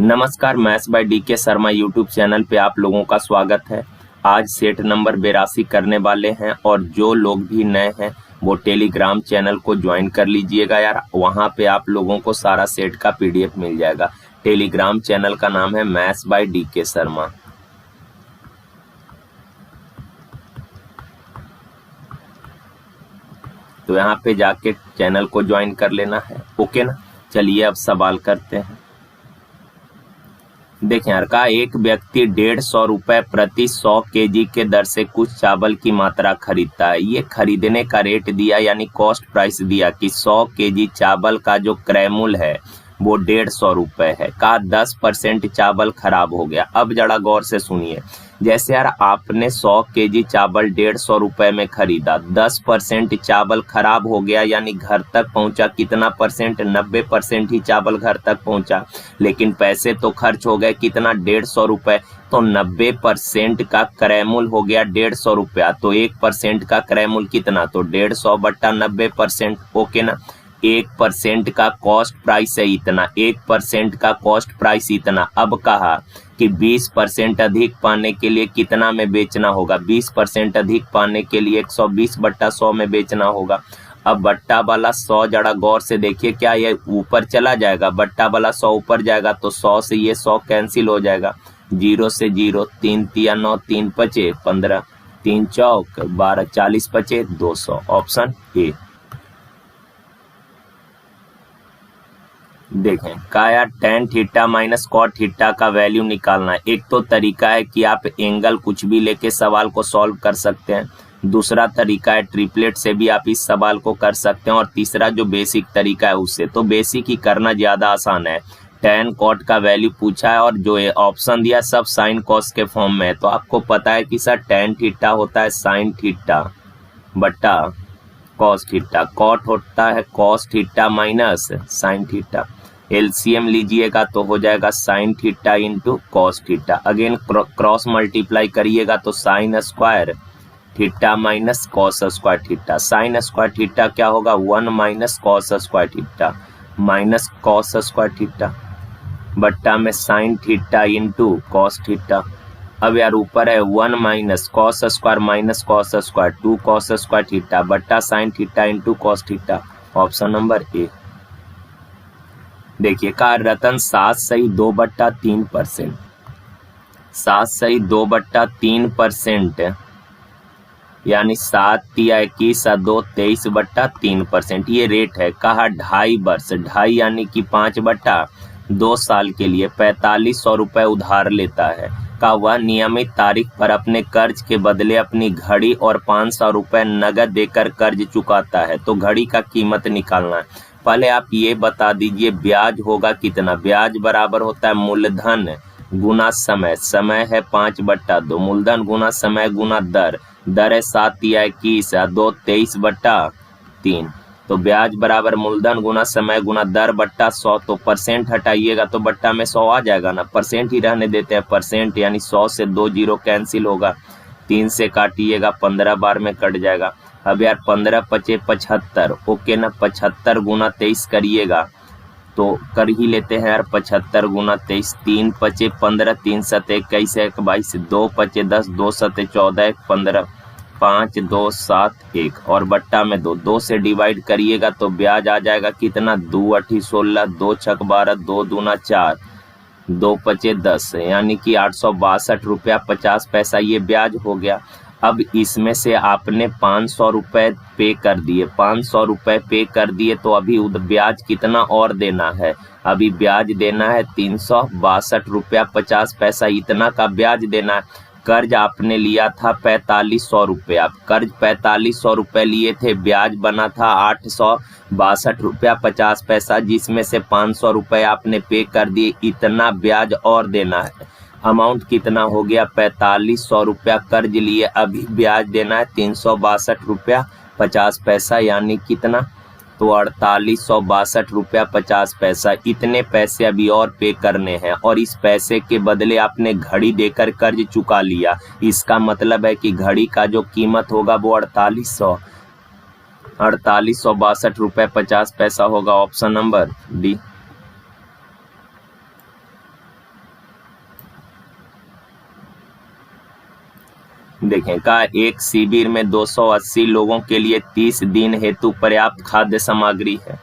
नमस्कार, maths by DK Sharma YouTube channel पे आप लोगों का स्वागत है। आज सेट नंबर 82 करने वाले हैं और जो लोग भी नए हैं वो टेलीग्राम चैनल को ज्वाइन कर लीजिएगा यार। वहां पे आप लोगों को सारा सेट का पीडीएफ मिल जाएगा। टेलीग्राम चैनल का नाम है मैथ्स बाय डीके शर्मा। तो यहाँ पे जाके चैनल को ज्वाइन कर लेना है, ओके ना। चलिए अब सवाल करते हैं। देखें यार, का एक व्यक्ति 150 रुपए प्रति 100 केजी के दर से कुछ चावल की मात्रा खरीदता है। ये खरीदने का रेट दिया यानी कॉस्ट प्राइस दिया कि 100 केजी चावल का जो क्रय मूल्य है वो 150 रुपए है। का 10% चावल खराब हो गया। अब जरा गौर से सुनिए, जैसे यार आपने 100 केजी चावल 150 रुपए में खरीदा, 10% चावल खराब हो गया यानी घर तक पहुंचा कितना परसेंट, 90% ही चावल घर तक पहुंचा। लेकिन पैसे तो खर्च हो गए कितना, 150 रुपए। तो 90% का क्रय मूल्य हो गया 150 रुपया। तो 1% का क्रय मूल्य कितना, तो 150 बट्टा 90%, ओके ना। 1% का कॉस्ट प्राइस है इतना, 1% का कॉस्ट प्राइस इतना। अब कहा कि 20% अधिक पाने के लिए कितना में बेचना होगा, 20% अधिक पाने के लिए 120 बट्टा 100 में बेचना होगा। अब बट्टा वाला 100 जरा गौर से देखिए, क्या ये ऊपर चला जाएगा, बट्टा वाला 100 ऊपर जाएगा तो 100 से ये 100 कैंसिल हो जाएगा। 0 से 0, 3 तिया 9, 3 पचे 15, 3 चौक 12, 40 पचे 200, ऑप्शन ए। देखें का यार tan theta minus cot theta का वैल्यू निकालना है। एक तो तरीका है कि आप एंगल कुछ भी लेके सवाल को सॉल्व कर सकते हैं, दूसरा तरीका है ट्रिपलेट से भी आप इस सवाल को कर सकते हैं, और तीसरा जो बेसिक तरीका है उससे। तो बेसिक ही करना ज्यादा आसान है। tan कॉट का वैल्यू पूछा है और जो ऑप्शन दिया सब साइन कॉस के फॉर्म में है। तो आपको पता है कि सर tan थीटा होता है साइन थीटा बट्टा कॉस थीटा, कॉट होता है cos theta minus sine theta. LCM लीजिएगा तो हो जाएगा sine theta into cos theta. Again cross multiply करिएगा तो sine square theta minus cos square theta. Sine square theta क्या होगा, 1 minus cos square theta minus cos square theta बट्टा में sine theta into cos theta. अब यार ऊपर है 1 minus cos square minus cos square 2 cos square theta बट्टा sine theta into cos theta, option number A. देखिए का रतन 7 सही 2 बट्टा 3%, 7 सही 2 बट्टा 3% यानी 7 तिया 21 और 2 23 बट्टा 3%। ये रेट है। कहा 2.5 वर्ष, 2.5 यानी कि 5 बट्टा 2 साल के लिए 4500 रुपए उधार लेता है। का वह नियमित तारीख पर अपने कर्ज के बदले अपनी घड़ी और 500 रुपए नगद देकर कर्ज चुकाता है। तो घड़ी का कीमत निकालना है। पहले आप ये बता दीजिए ब्याज होगा कितना। ब्याज बराबर होता है मूलधन गुना समय, समय है 5 बट्टा 2, मूलधन गुना समय गुना दर, दर है 7 या 21 या 2 23 बट्टा 3। तो ब्याज बराबर मूलधन गुना समय गुना दर बट्टा 100। तो परसेंट हटाइएगा तो बट्टा में 100 आ जाएगा ना, परसेंट ही रहने देते हैं। परसेंट यानी 100 से 2 जीरो कैंसिल होगा, 3 से काटिएगा 15 बार में कट जाएगा। अब यार 15 पचे 75, ओके ना। 75 गुना 23 करिएगा तो कर ही लेते हैं यार। 75 गुना 23, 3 पचे 15, 3 सते 21, 1 22, 2 पचे 10, 2 सते 14, 1 15, 5 2 7 1 और बट्टा में 2, 2 से डिवाइड करिएगा तो ब्याज आ जाएगा कितना, 2 8 16, 2 छक 12, 2 दूना 4, 2 पचे 10 यानी कि 862 रुपया 50 पैसा ये ब्याज हो गया। अब इसमें से आपने 500 रुपए पे कर दिए, 500 रुपए पे कर दिए तो अभी ब्याज कितना और देना है, अभी ब्याज देना है 362 रुपया 50 पैसा, इतना का ब्याज देना है। कर्ज आपने लिया था 4500 रुपया, कर्ज 4500 रुपए लिए थे, ब्याज बना था 862 रुपया 50 पैसा, जिसमें से 500 रुपए आपने पे कर दिए, इतना ब्याज और देना है। अमाउंट कितना हो गया, 4500 रुपया कर्ज लिए, अभी ब्याज देना है 362 रुपया 50 पैसा यानी कितना, तो 4862 रुपया 50 पैसा। इतने पैसे अभी और पे करने हैं और इस पैसे के बदले आपने घड़ी देकर कर्ज चुका लिया। इसका मतलब है कि घड़ी का जो कीमत होगा वो 4862 रुपये 50 पैसा होगा, ऑप्शन नंबर डी। देखें का एक शिविर में 280 लोगों के लिए 30 दिन हेतु पर्याप्त खाद्य सामग्री है।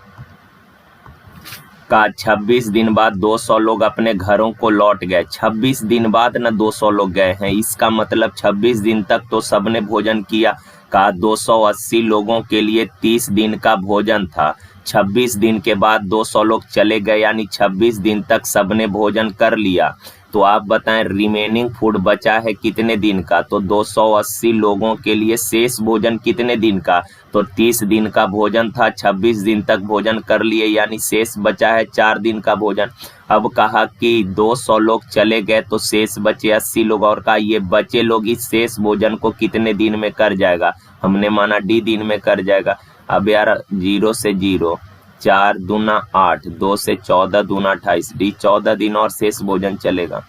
का 26 दिन बाद 200 लोग अपने घरों को लौट गए। 26 दिन बाद न 200 लोग गए हैं, इसका मतलब 26 दिन तक तो सबने भोजन किया। का 280 लोगों के लिए 30 दिन का भोजन था। 26 दिन के बाद 200 लोग चले गए, यानी 26 दिन तक सबने भोजन कर लिया। तो आप बताएं रिमेनिंग फूड बचा है कितने दिन का। तो 280 लोगों के लिए शेष भोजन कितने दिन का, तो 30 दिन का भोजन था, 26 दिन तक भोजन कर लिए, यानी शेष बचा है 4 दिन का भोजन। अब कहा कि 200 लोग चले गए तो शेष बचे 80 लोग, और कहा ये बचे लोग इस शेष भोजन को कितने दिन में कर जाएगा। हमने माना डी दिन में कर जाएगा। अब यार 0 से 0, 4 दूना 8, 2 से 14 दूना 28, डी 14 दिन और शेष भोजन चलेगा।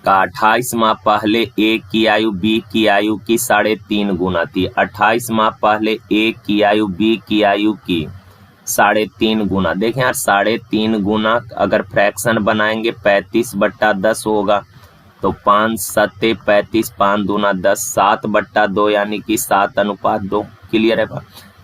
का 28 माह पहले ए की आयु बी की आयु की 3.5 गुना थी। 28 माह पहले ए की आयु बी की आयु की 3.5 गुना। देखें यार 3.5 गुना अगर फ्रैक्शन बनाएंगे 35/10 होगा, तो 5 सत्ते 35, 5 दूना 10, 7/2 यानी कि 7:2। क्लियर है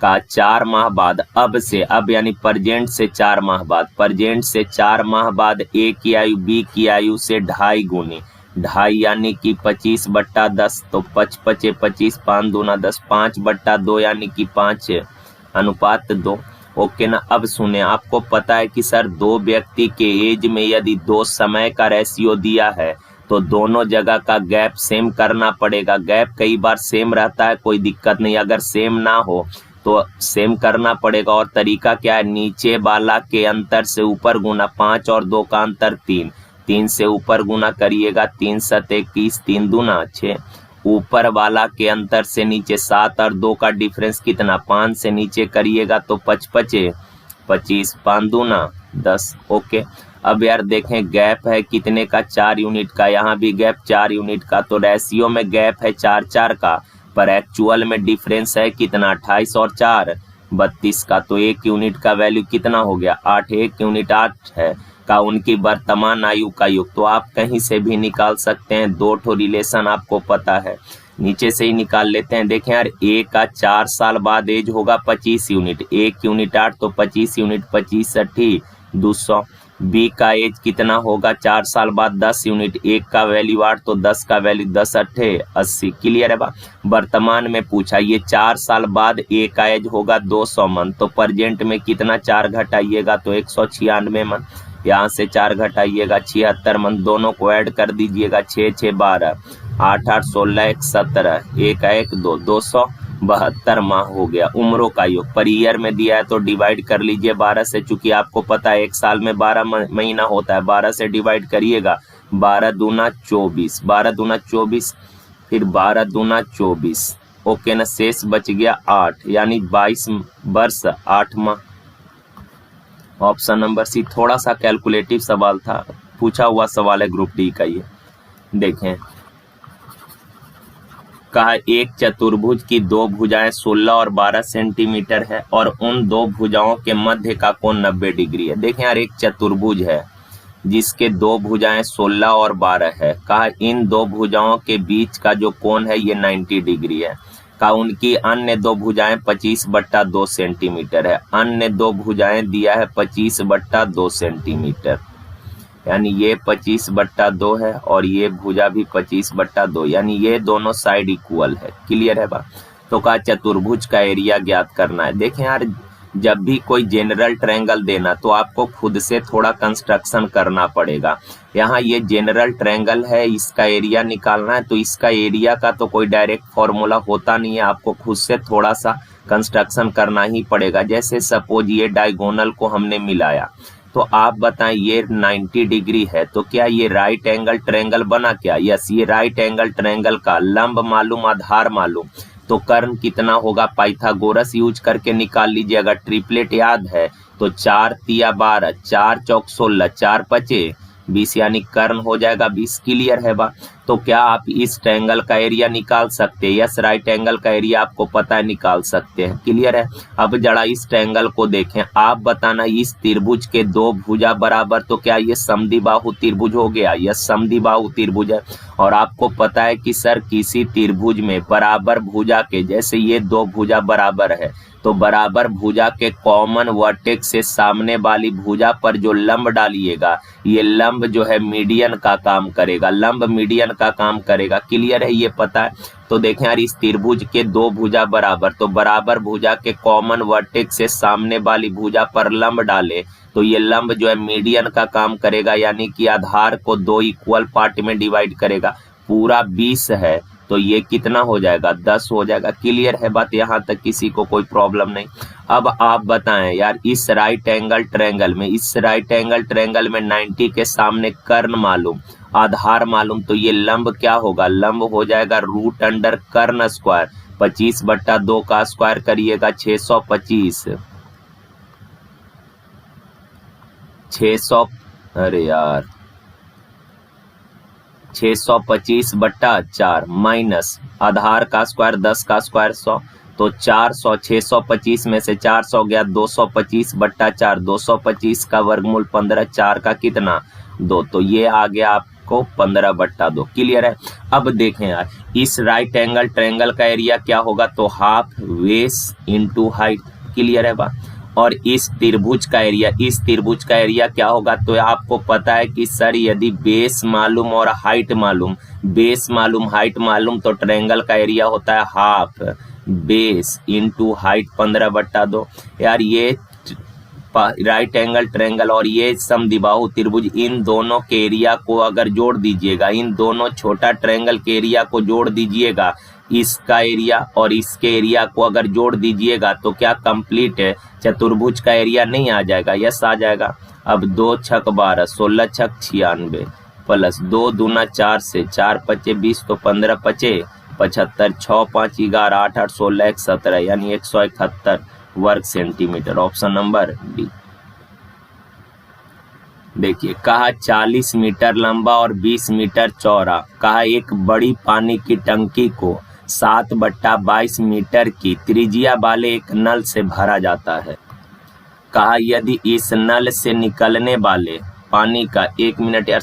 का 4 माह बाद अब से, अब यानी प्रेजेंट से 4 माह बाद, प्रेजेंट से 4 माह बाद ए की आयु बी की आयु से 2.5 गुनी, 2.5 यानी कि 25/10, तो 5 पचे 25, 5 दूना 10, 5/2 यानी कि 5:2। ओके ना। अब सुने, आपको पता है कि सर दो व्यक्ति के एज में यदि 2 समय का रेशियो दिया है तो दोनों जगह का गैप सेम करना पड़ेगा। गैप कई बार सेम रहता है, कोई दिक्कत नहीं, अगर सेम ना हो तो सेम करना पड़ेगा। और तरीका क्या है, नीचे वाला के अंतर से ऊपर गुना, 5 और 2 का अंतर 3, 3 से ऊपर गुना करिएगा, 3 7 21, 3 दूना 6, ऊपर वाला के अंतर से नीचे 7 और 2 का डिफरेंस कितना, 5 से नीचे करिएगा तो 5 पचे 25, 5 दूना 10। ओके। अब यार देखें गैप है कितने का, 4 यूनिट का, यहाँ भी गैप 4 यूनिट का, तो रेशियो में गैप है 4-4 का, पर एक्चुअल में डिफरेंस है कितना, 28 और 4 32 का। तो 1 यूनिट का वैल्यू कितना हो गया, 8, 1 यूनिट 8 है का उनकी वर्तमान आयु का योग। तो आप कहीं से भी निकाल सकते हैं, 2 ठो रिलेशन आपको पता है, नीचे से ही निकाल लेते हैं। देखें यार ए का 4 साल बाद एज होगा 25 यूनिट, 1 यूनिट 8 तो 25 यूनिट, 25 × 200। बी का एज कितना होगा 4 साल बाद 10 यूनिट, 1 का वैल्यू 8 तो 10 का वैल्यू 10 × 80। क्लियर है बा। वर्तमान में पूछा, ये 4 साल बाद ए का एज होगा 200 मन, तो प्रेजेंट में कितना 4 घटाइएगा तो 196 मन, यहाँ से 4 घटाइएगा 76 मन, दोनों को ऐड कर दीजिएगा, 6 6 12, 8 8 16 1 17, 1 1 2, 272 माह हो गया। उम्रों का योग पर ईयर में दिया है तो डिवाइड कर लीजिए 12 से, चूंकि आपको पता है 1 साल में 12 महीना होता है, 12 से डिवाइड करिएगा, 12 दूना 24, 12 दूना 24, फिर 12 दूना 24। ओके ना, शेष बच गया 8, यानी 22 वर्ष 8 माह। Option number C. थोड़ा सा कैलकुलेटिव सवाल था, पूछा हुआ सवाल है ग्रुप डी का। ये देखें, कहा एक चतुर्भुज की 2 भुजाएं 16 और 12 सेंटीमीटर है और उन 2 भुजाओं के मध्य का कोण 90 डिग्री है। देखें यार एक चतुर्भुज है जिसके 2 भुजाएं 16 और 12 है। कहा इन 2 भुजाओं के बीच का जो कोण है ये 90 डिग्री है। का उनकी अन्य 2 भुजाएं 25/2 सेंटीमीटर है। अन्य 2 भुजाएं दिया है 25/2 सेंटीमीटर, यानी ये 25/2 है और ये भुजा भी 25/2, यानी ये दोनों साइड इक्वल है। क्लियर है बा। तो कहा चतुर्भुज का एरिया ज्ञात करना है। देखें यार जब भी कोई जनरल ट्रायंगल देना तो आपको खुद से थोड़ा कंस्ट्रक्शन करना पड़ेगा। यहाँ ये जनरल ट्रायंगल है, इसका एरिया निकालना है, तो इसका एरिया का तो कोई डायरेक्ट फॉर्मूला होता नहीं है, आपको खुद से थोड़ा सा कंस्ट्रक्शन करना ही पड़ेगा। जैसे सपोज ये डायगोनल को हमने मिलाया, तो आप बताएं ये 90 डिग्री है, तो क्या ये राइट एंगल ट्रायंगल बना क्या? यस, ये राइट एंगल ट्रायंगल का लंब मालूम, आधार मालूम, तो कर्ण कितना होगा पाइथागोरस यूज करके निकाल लीजिए। अगर ट्रिपलेट याद है तो 4 तिया 12, 4 चौक 16, 4 पचे 20 यानी कर्ण हो जाएगा 20। क्लियर है बा। तो क्या आप इस ट्रायंगल का एरिया निकाल सकते हैं? यस, राइट एंगल का एरिया आपको पता है, निकाल सकते हैं। क्लियर है। अब जरा इस ट्रायंगल को देखें, आप बताना इस त्रिभुज के दो भुजा बराबर, तो क्या ये समद्विबाहु त्रिभुज हो गया? यस, समद्विबाहु त्रिभुज है। और आपको पता है कि सर किसी त्रिभुज में बराबर भुजा के, जैसे ये दो भुजा बराबर है, तो बराबर भुजा के कॉमन वर्टेक्स से सामने वाली भुजा पर जो लंब डालिएगा, ये लंब जो है मीडियन का काम करेगा, लंब मीडियन का काम करेगा। क्लियर है, ये पता है। तो देखें यार, इस त्रिभुज के दो भुजा बराबर, तो बराबर भुजा के कॉमन वर्टेक्स से सामने वाली भुजा पर लंब डाले तो ये लंब जो है मीडियन का काम करेगा, यानी कि आधार को दो इक्वल पार्ट में डिवाइड करेगा। पूरा 20 है तो ये कितना हो जाएगा? 10 हो जाएगा। क्लियर है बात, यहाँ तक किसी को कोई प्रॉब्लम नहीं। अब आप बताएं यार, इस राइट एंगल ट्रायंगल में, इस राइट एंगल ट्रायंगल में 90 के सामने कर्ण मालूम, आधार मालूम, तो ये लंब क्या होगा? लंब हो जाएगा रूट अंडर कर्ण स्क्वायर। 25/2 का स्क्वायर करिएगा 625। 600, अरे यार 625/4 माइनस आधार का स्क्वायर 10 का स्क्वायर 100, तो 400। 625 में से 400 गया 225/4, 225 का वर्गमूल 15, 4 का कितना? 2, तो ये आ गया आपको 15/2। क्लियर है। अब देखें यार, इस राइट एंगल ट्रायंगल का एरिया क्या होगा? तो half base into height. Clear है बात। और इस त्रिभुज का एरिया, इस त्रिभुज का एरिया क्या होगा? तो आपको पता है कि सर यदि बेस मालूम और हाइट मालूम, बेस मालूम हाइट मालूम, तो ट्रायंगल का एरिया होता है हाफ बेस इंटू हाइट 15/2। यार ये राइट एंगल ट्रायंगल और ये समद्विबाहु त्रिभुज, इन दोनों के एरिया को अगर जोड़ दीजिएगा, इन दोनों छोटा ट्रायंगल के एरिया को जोड़ दीजिएगा, इसका एरिया और इसके एरिया को अगर जोड़ दीजिएगा, तो क्या कंप्लीट चतुर्भुज का एरिया नहीं आ जाएगा? यस, आ जाएगा। अब 2 छक 12, 16 छक 96 प्लस 2 दूना 4 से 4 पचे 20, तो 15 पचे 75, 6 5 11 8 8 16 1 17, यानी 171 वर्ग सेंटीमीटर। Option number D. देखिए, कहा 40 मीटर लंबा और 20 मीटर चौड़ा, कहा एक बड़ी पानी की टंकी को 7/22 मीटर की त्रिज्या वाले एक नल से भरा जाता है। कहा यदि इस नल से निकलने वाले पानी का 1 मिनट या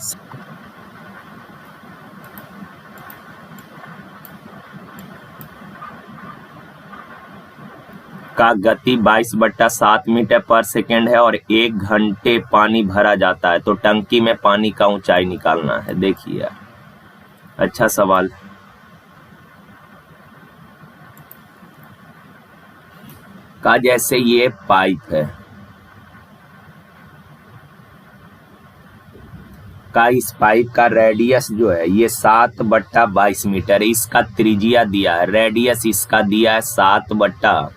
का गति 22/7 मीटर पर सेकेंड है और 1 घंटे पानी भरा जाता है, तो टंकी में पानी का ऊंचाई निकालना है। देखिए, अच्छा सवाल। का जैसे ये पाइप है, का इस पाइप का रेडियस जो है ये 7/22 मीटर है, इसका त्रिज्या दिया है, रेडियस इसका दिया है 7/22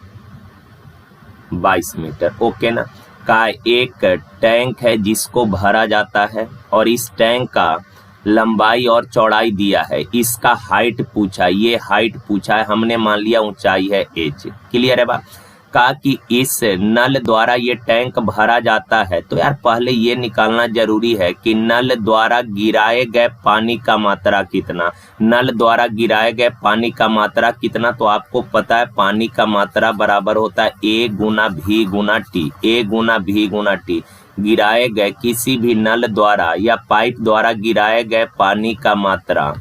मीटर। ओके ना। का एक टैंक है जिसको भरा जाता है और इस टैंक का लंबाई और चौड़ाई दिया है, इसका हाइट पूछा, ये हाइट पूछा है, हमने मान लिया ऊंचाई है h। क्लियर है बात। कहा कि इस नल द्वारा ये टैंक भरा जाता है, तो यार पहले ये निकालना जरूरी है कि नल द्वारा गिराए गए पानी का मात्रा कितना, नल द्वारा गिराए गए पानी का मात्रा कितना। तो आपको पता है पानी का मात्रा बराबर होता है A Guna V Guna T, A Guna V Guna T। गिराए गए किसी भी नल द्वारा या पाइप द्वारा गिराए गए पानी का मात्रा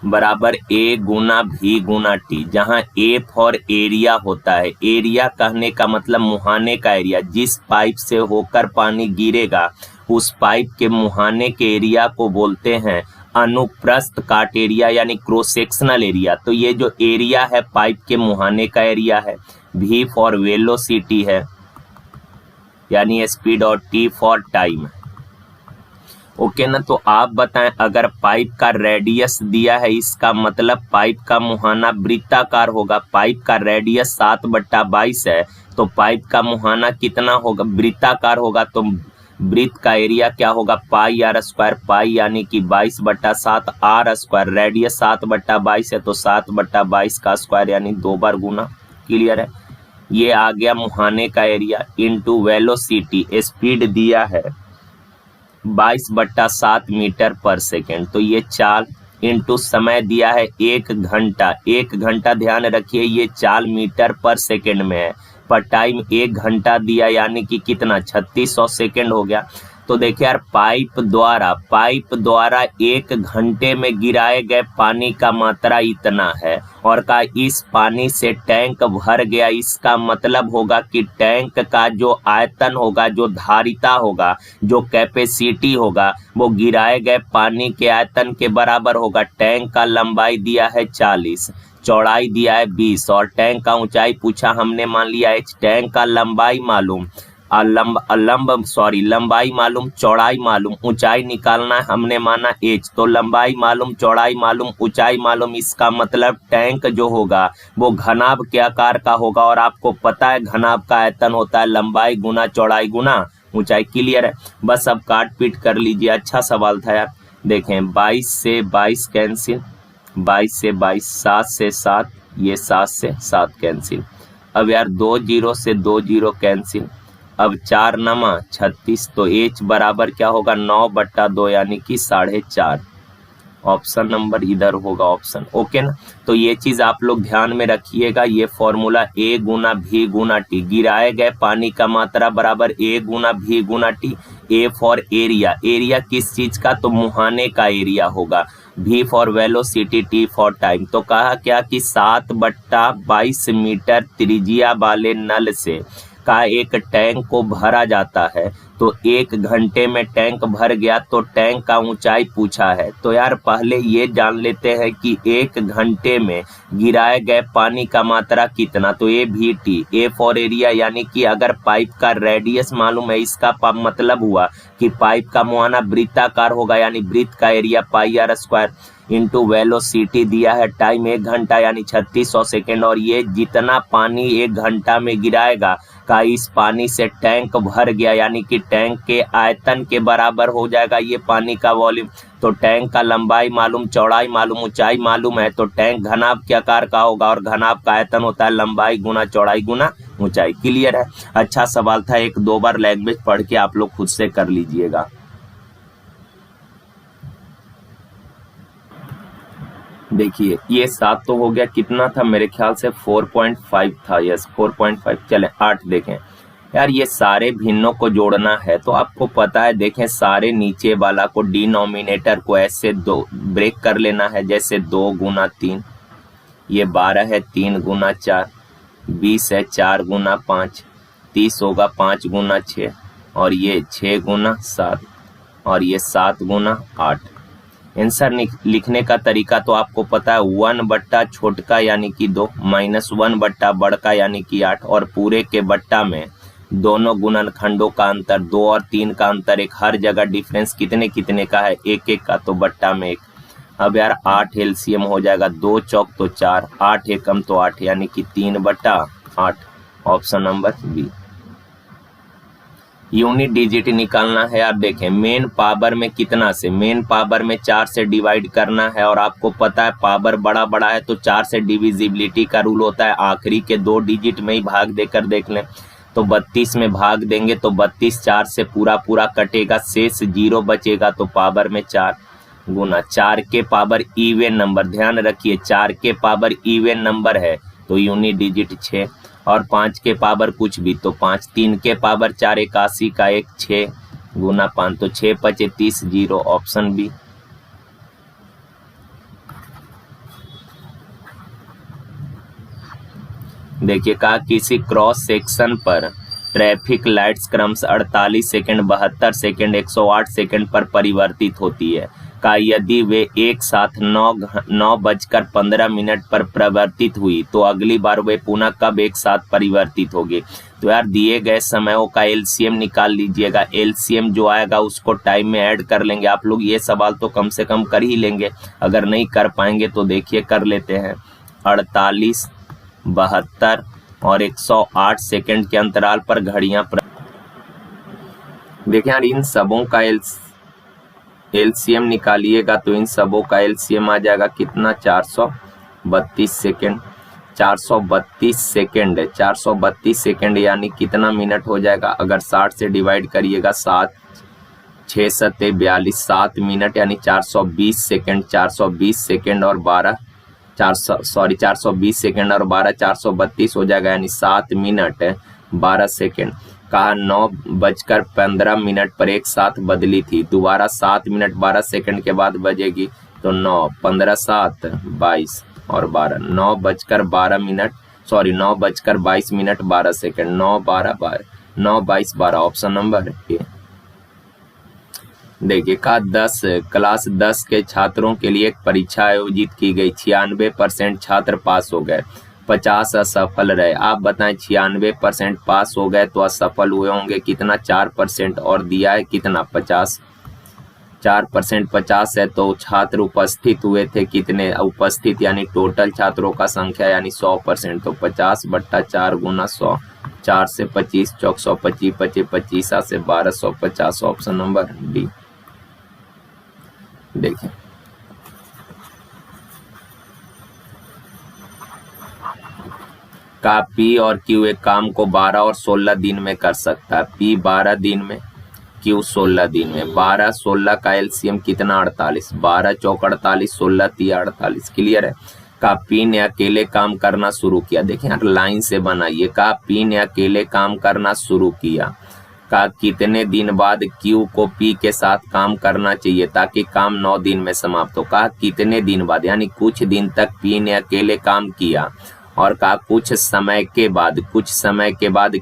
बराबर A Guna V Guna T, जहां A फॉर एरिया होता है। एरिया कहने का मतलब मुहाने का एरिया, जिस पाइप से होकर पानी गिरेगा उस पाइप के मुहाने के एरिया को बोलते हैं अनुप्रस्थ काट एरिया, यानी क्रॉस सेक्शनल एरिया। तो ये जो एरिया है पाइप के मुहाने का एरिया है। V फॉर वेलोसिटी है, यानी स्पीड, और T फॉर टाइम। ओके ना। तो आप बताएं, अगर पाइप का रेडियस दिया है, इसका मतलब पाइप का मुहाना वृत्ताकार होगा। पाइप का रेडियस 7/22 है, तो पाइप का मुहाना कितना होगा? वृत्ताकार होगा। तो वृत्त का एरिया क्या होगा? पाई आर स्क्वायर, पाई यानी कि 22/7 आर स्क्वायर, रेडियस 7/22 है तो 7/22 का स्क्वायर यानी 2 बार गुना। क्लियर है। ये आ गया मुहाने का एरिया इनटू वेलोसिटी, स्पीड दिया है 22/7 मीटर पर सेकेंड। तो ये चाल इंटू समय दिया है 1 घंटा। 1 घंटा ध्यान रखिए ये चाल मीटर पर सेकेंड में है, पर टाइम 1 घंटा दिया, यानी कि कितना 3600 सेकेंड हो गया। तो देखिए यार, पाइप द्वारा 1 घंटे में गिराए गए पानी का मात्रा इतना है, और का इस पानी से टैंक भर गया। इसका मतलब होगा कि टैंक का जो आयतन होगा, जो धारिता होगा, जो कैपेसिटी होगा, वो गिराए गए पानी के आयतन के बराबर होगा। टैंक का लंबाई दिया है 40, चौड़ाई दिया है 20, और टैंक का ऊंचाई पूछा हमने, मान लिया h। टैंक का लंबाई मालूम, लंबाई मालूम, चौड़ाई मालूम, ऊंचाई निकालना है, हमने माना h। तो लंबाई मालूम, चौड़ाई मालूम, ऊंचाई मालूम, इसका मतलब टैंक जो होगा वो घनाभ के आकार का होगा। और आपको पता है घनाभ का आयतन होता है लंबाई गुना चौड़ाई गुना ऊंचाई। क्लियर है? बस अब काट पीट कर लीजिए। अच्छा सवाल था यार। देखें 22 से 22 कैंसिल, 22 से 22, 7 से 7, ये 7 से 7 कैंसिल। अब यार 2 0 से 2 0 कैंसिल। अब 4 नमा 36, तो h बराबर क्या होगा 9/2, यानी कि 4.5। ऑप्शन नंबर इधर होगा ऑप्शन। ओके ना? तो ये चीज आप लोग ध्यान में रखिएगा। ये formula A Guna V Guna T, गिराए गए पानी का मात्रा बराबर A Guna V Guna T। A for area, area किस चीज का? तो मुहाने का एरिया होगा। V for velocity, T for time. तो कहा क्या कि 7/22 मीटर त्रिज्या वाले नल से का एक टैंक को भरा जाता है। तो 1 घंटे में टैंक भर गया, तो टैंक का ऊंचाई पूछा है। तो यार पहले ये जान लेते हैं कि 1 घंटे में गिराए गए पानी का मात्रा कितना। तो AVT, A फॉर एरिया, यानी कि अगर पाइप का रेडियस मालूम है, इसका मतलब हुआ कि पाइप का मुहाना वृत्ताकार होगा, यानी वृत्त का एरिया πr² इंटू वेलोसिटी दिया है टाइम 1 घंटा, यानी 3600 सेकेंड। और ये जितना पानी 1 घंटा में गिराएगा का इस पानी से टैंक भर गया, यानी कि टैंक के आयतन के बराबर हो जाएगा ये पानी का वॉल्यूम। तो टैंक का लंबाई मालूम, चौड़ाई मालूम, ऊंचाई मालूम है, तो टैंक घनाभ के आकार का होगा, और घनाभ का आयतन होता है लंबाई गुना चौड़ाई गुना ऊंचाई। क्लियर है? अच्छा सवाल था। 1-2 बार लैंग्वेज पढ़ के आप लोग खुद से कर लीजिएगा। देखिए ये 7 तो हो गया, कितना था मेरे ख्याल से 4.5 था। यस 4.5। चले 8 देखें यार, ये सारे भिन्नों को जोड़ना है। तो आपको पता है, देखें सारे नीचे वाला को डिनोमिनेटर को ऐसे दो ब्रेक कर लेना है, जैसे 2 गुना 3, ये 12 है 3 गुना 4, 20 है 4 गुना 5, 30 होगा 5 गुना 6, और ये 6 गुना 7, और ये 7 गुना 8। आंसर लिखने का तरीका तो आपको पता है, 1 बट्टा छोटका यानी कि 2 माइनस 1 बट्टा बड़का यानी कि 8, और पूरे के बट्टा में दोनों गुणनखंडों का अंतर 2 और 3 का अंतर 1। हर जगह डिफरेंस कितने कितने का है? 1-1 का, तो बट्टा में 1। अब यार 8 एलसीएम हो जाएगा, 2 चौक तो 4, 8 एकम तो 8, यानी कि 3/8। Option number B. Unit digit निकालना है यार। देखें मेन पावर में कितना से, मेन पावर में 4 से डिवाइड करना है, और आपको पता है पावर बड़ा बड़ा है तो 4 से डिविजिबिलिटी का रूल होता है। आखिरी के 2 डिजिट में ही भाग देकर देख लें। तो 32 में भाग देंगे तो 32 4 से पूरा पूरा कटेगा, शेष 0 बचेगा, तो पावर में 4 गुना 4 के पावर इवन नंबर, ध्यान रखिए 4 के पावर इवन नंबर है तो यूनिट डिजिट 6, और 5 के पावर कुछ भी तो 5, 3 के पावर 4 81 का 1, 6 गुना 5, तो 6 5 30 0। Option B. देखिए कहा किसी क्रॉस सेक्शन पर ट्रैफिक लाइट्स क्रमशः 48 सेकंड, 72 सेकंड, 108 सेकंड पर परिवर्तित होती है। का यदि वे एक साथ 9:15 पर परिवर्तित हुई तो अगली बार वे पुनः कब एक साथ परिवर्तित होगी? तो यार दिए गए समयों का एलसीएम निकाल लीजिएगा। एलसीएम जो आएगा उसको टाइम में ऐड कर लेंगे। आप लोग ये सवाल तो कम से कम कर ही लेंगे, अगर नहीं कर पाएंगे तो देखिए कर लेते हैं। 48, 72 और 108 सेकंड के अंतराल पर घड़ियां देखिए यार इन सबों का एलसीएम निकालिएगा तो इन सबों का एलसीएम आ जाएगा कितना? 432 सेकंड। 432 सेकंड, 432 सेकंड यानी कितना मिनट हो जाएगा? अगर 60 से डिवाइड करिएगा 7 6 सत्ते 42, 7 मिनट यानी 420 सेकंड, 420 सेकंड और 12 420 सेकंड और 12 432 हो जाएगा, यानी 7 मिनट 12 सेकंड। कहा 9:15 पर एक साथ बदली थी, दोबारा 7 मिनट 12 सेकंड के बाद बजेगी, तो 9 15 7 22 और 12 9:22 12 सेकंड, 9 22 12 ऑप्शन नंबर ए। देखिए कहा क्लास 10 के छात्रों के लिए एक परीक्षा आयोजित की गई, 96% छात्र पास हो गए, 50 असफल रहे। आप बताएं 96% पास हो गए तो असफल हुए होंगे कितना, 4%, और दिया है कितना 50, 4% 50 है, तो छात्र उपस्थित हुए थे कितने, उपस्थित यानी टोटल छात्रों का संख्या यानी 100%, तो 50/4 गुना 100, 4 से 25 चौक 125, 25 से 1250, ऑप्शन नंबर डी। देखिए का पी और क्यू एक काम को 12 और 16 दिन में कर सकता है, पी 12 दिन में, क्यू 16 दिन में। 12 16 का एलसीएम कितना 48, 12 चौक 48, 16 तिया 48, क्लियर है। का पी ने अकेले काम करना शुरू किया, देखिए यार लाइन से बनाइए, का पी ने अकेले काम करना शुरू किया, का कितने दिन बाद क्यू को पी के साथ काम करना चाहिए ताकि काम 9 दिन में समाप्त हो। का कितने दिन बाद यानी कुछ दिन तक पी ने अकेले काम किया, और का कुछ समय के बाद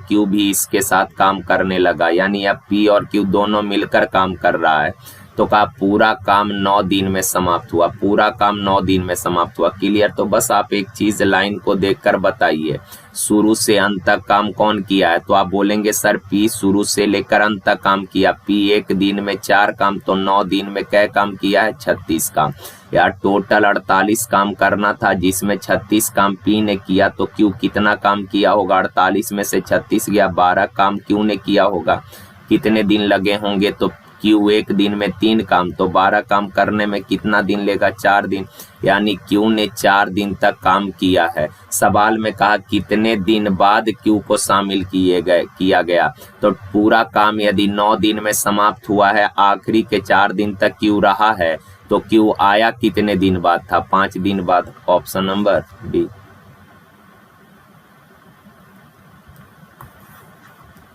क्यू भी इसके साथ काम करने लगा, यानी अब पी और क्यू दोनों मिलकर काम कर रहा है, तो का पूरा काम 9 दिन में समाप्त हुआ, पूरा काम 9 दिन में समाप्त हुआ, क्लियर। तो बस आप एक चीज लाइन को देखकर बताइए, शुरू से अंत तक काम कौन किया है, तो आप बोलेंगे सर पी शुरू से लेकर अंत तक काम किया, पी एक दिन में 4 काम, तो 9 दिन में क्या काम किया है 36 काम, या टोटल 48 काम करना था जिसमें 36 काम पी ने किया, तो क्यू कितना काम किया होगा, 48 में से 36 गया, 12 काम क्यू ने किया होगा, कितने दिन लगे होंगे, तो क्यू एक दिन में 3 काम, तो 12 काम करने में कितना दिन लेगा 4 दिन, यानी क्यू ने 4 दिन तक काम किया है। सवाल में कहा कितने दिन बाद क्यू को शामिल किया गया, तो पूरा काम यदि 9 दिन में समाप्त हुआ है, आखिरी के 4 दिन तक क्यू रहा है, तो क्यू आया कितने दिन बाद था, 5 दिन बाद, ऑप्शन नंबर डी।